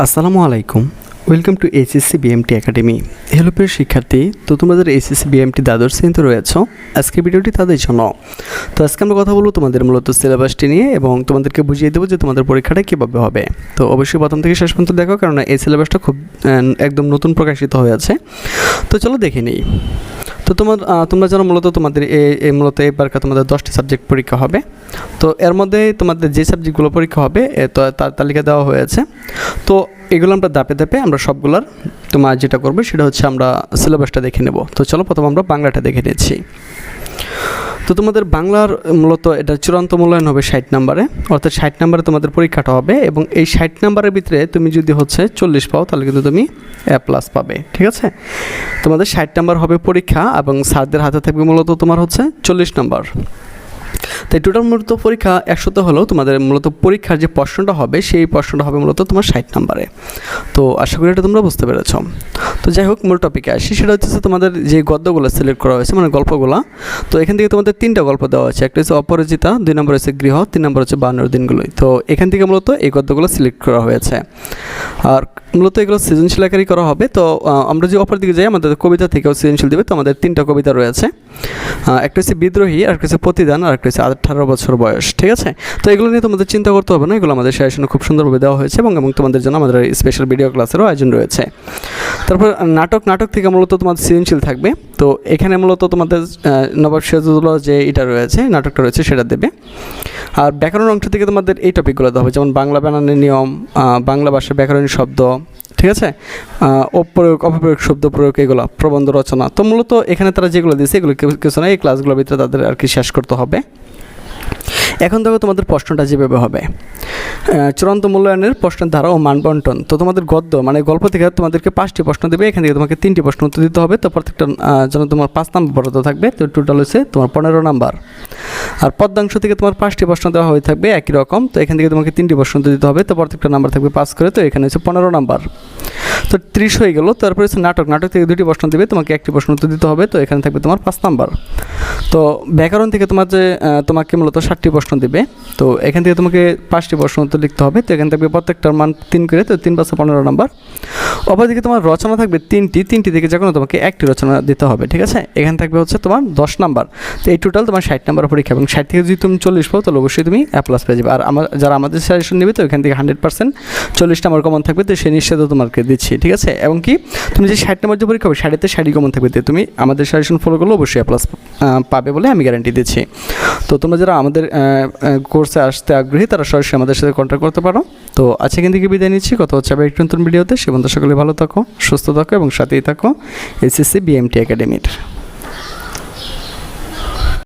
আসসালামু আলাইকুম, welcome to HSC BMT academy. Hello প্রিয় শিক্ষার্থী, তো তোমাদের এইচএসসি বিএমটি দ্বাদশ শ্রেণীতে রয়েছে। আজকে ভিডিওটি তাদের জন্য। তো আজকে আমরা কথা বলবো তোমাদের মূলত সিলেবাসটি নিয়ে এবং তোমাদেরকে বুঝিয়ে দেবো যে তোমাদের পরীক্ষাটা কীভাবে হবে। তো অবশ্যই প্রথম থেকে শেষ পর্যন্ত দেখো, কারণ এই সিলেবাসটা খুব একদম নতুন প্রকাশিত হয়েছে। তো চলো দেখে নিই। তো তোমরা জানো মূলত তোমাদের মূলত এবারকার তোমাদের 10টি সাবজেক্ট পরীক্ষা হবে। তো এর মধ্যে তোমাদের যে সাবজেক্টগুলো পরীক্ষা হবে তার তালিকা দেওয়া হয়েছে। তো এগুলো আমরা ধাপে ধাপে আমরা সবগুলোর তোমার যেটা করবে সেটা হচ্ছে আমরা সিলেবাসটা দেখে নেব। তো চলো প্রথম আমরা বাংলাটা দেখে নিচ্ছি। তো তোমাদের বাংলার মূলত এটা চূড়ান্ত মূল্যায়ন হবে 60 নম্বরে, অর্থাৎ 60 নম্বরে তোমাদের পরীক্ষাটা হবে এবং এই 60 নম্বরের ভিতরে তুমি যদি হচ্ছে 40 পাও তাহলে কিন্তু তুমি A+ পাবে। ঠিক আছে, তোমাদের 60 নম্বর হবে পরীক্ষা এবং স্যারদের হাতে থাকবে মূলত তোমার হচ্ছে 40 নম্বর। তাই টোটাল মূলত পরীক্ষা 100তে হলেও তোমাদের মূলত পরীক্ষার যে প্রশ্নটা হবে সেই প্রশ্নটা হবে মূলত তোমার 60 নম্বরে। তো আশা করি এটা তোমরা বুঝতে পেরেছ। তো যাই হোক, মূল টপিকে আসি। সেটা হচ্ছে তোমাদের যে গদ্যগুলো সিলেক্ট করা হয়েছে, মানে গল্পগুলো। তো এখান থেকে তোমাদের 3টা গল্প দেওয়া হয়েছে। একটা হচ্ছে অপরাজিতা, 2 নম্বর হচ্ছে গৃহ, 3 নম্বর হচ্ছে 52 দিনগুলোই। তো এখান থেকে মূলত এই গদ্যগুলো সিলেক্ট করা হয়েছে। আর মূলত এগুলো সৃজনশীল আকারই করা হবে। তো আমরা যে অপর দিকে যাই, আমাদের কবিতা থেকেও সৃজনশীল দেবে। তো আমাদের 3টা কবিতা রয়েছে। একটা হচ্ছে বিদ্রোহী, আর একটা হচ্ছে প্রতিদান, আর একটা হচ্ছে 18 বছর বয়স। ঠিক আছে, তো এগুলো নিয়ে তোমাদের চিন্তা করতে হবে না, এগুলো আমাদের সাজেশনে খুব সুন্দরভাবে দেওয়া হয়েছে এবং তোমাদের জন্য আমাদের স্পেশাল ভিডিও ক্লাসেরও আয়োজন রয়েছে। তারপর নাটক থেকে মূলত তোমাদের সৃজনশীল থাকবে। তো এখানে মূলত তোমাদের নবাব সিরাজউদ্দৌলা যে এটা রয়েছে, নাটকটা রয়েছে, সেটা দেবে। আর ব্যাকরণ অংশ থেকে তোমাদের এই টপিকগুলো দেওয়া হবে, যেমন বাংলা বানানের নিয়ম, বাংলা ভাষার ব্যাকরণ শব্দ, ঠিক আছে, অপ্রয়োগ অপপ্রয়োগ শব্দ প্রয়োগ, এগুলো প্রবন্ধ রচনা। তো মূলত এখানে তারা যেগুলো দিয়েছে এগুলো কিছু না, এই ক্লাসগুলোর ভিতরে তাদের আর কি শেষ করতে হবে। এখন দেখো তোমাদের প্রশ্নটা যেভাবে হবে, চূড়ান্ত মূল্যায়নের প্রশ্নের ধারা ও মান বন্টন। তো তোমাদের গদ্য মানে গল্প থেকে তোমাদেরকে 5টি প্রশ্ন দেবে, এখান থেকে তোমাকে 3টি প্রশ্ন উত্তর দিতে হবে। তো প্রত্যেকটা যেন তোমার 5 নম্বর বরাদ্দ থাকবে। তো টোটাল হচ্ছে তোমার 15 নম্বর। আর পদ্যাংশ থেকে তোমার 5টি প্রশ্ন দেওয়া হয়ে থাকবে একই রকম। তো এখান থেকে তোমাকে 3টি প্রশ্ন উত্তর দিতে হবে। তো প্রত্যেকটা নাম্বার থাকবে 5 করে। তো এখানে হচ্ছে 15 নম্বর। তো 30 হয়ে গেল। তারপরে হচ্ছে নাটক থেকে 2টি প্রশ্ন দেবে, তোমাকে 1টি প্রশ্ন উত্তর দিতে হবে। তো এখানে থাকবে তোমার 5 নম্বর। তো ব্যাকরণ থেকে তোমাকে মূলত 60টি প্রশ্ন দেবে। তো এখান থেকে তোমাকে 5টি প্রশ্ন উত্তর লিখতে হবে। তো এখানে থাকবে প্রত্যেকটার মান 3 করে। তো 3 + 15 নম্বর। অপরদিকে তোমার রচনা থাকবে 3টি থেকে যে কোনো তোমাকে 1টি রচনা দিতে হবে। ঠিক আছে, এখানে থাকবে হচ্ছে তোমার 10 নম্বর। তো এই টোটাল তোমার 60 নম্বর পরীক্ষা এবং 60 থেকে যদি তুমি 40 পাও তাহলে অবশ্যই তুমি A+ পেয়ে যাবে। আর যারা আমাদের সাজেশন নেবে, তো এখান থেকে 100% 40 নম্বর কমন থাকবে। তো সেই নিশ্চয়তা তোমাকে দিচ্ছি। ঠিক আছে, এবং কি তুমি যে 60 নম্বর যে পরীক্ষা হবে 60তে 60ই কমন থাকবে। তুমি আমাদের সাজেশন ফলো করলে অবশ্যই A+ পাবে বলে আমি গ্যারান্টি দিচ্ছি। তো তোমরা যারা আমাদের কোর্সে আসতে আগ্রহী তারা সরাসরি আমাদের সাথে কন্ট্যাক্ট করতে পারো। তো আজকে এখান থেকে বিদায় নিচ্ছি, কথা হচ্ছে আবার একটু নতুন ভিডিওতে। সে বন্ধু সকলে ভালো থাকো, সুস্থ থাকো এবং সাথেই থাকো এইচএসসি বিএমটি একাডেমির।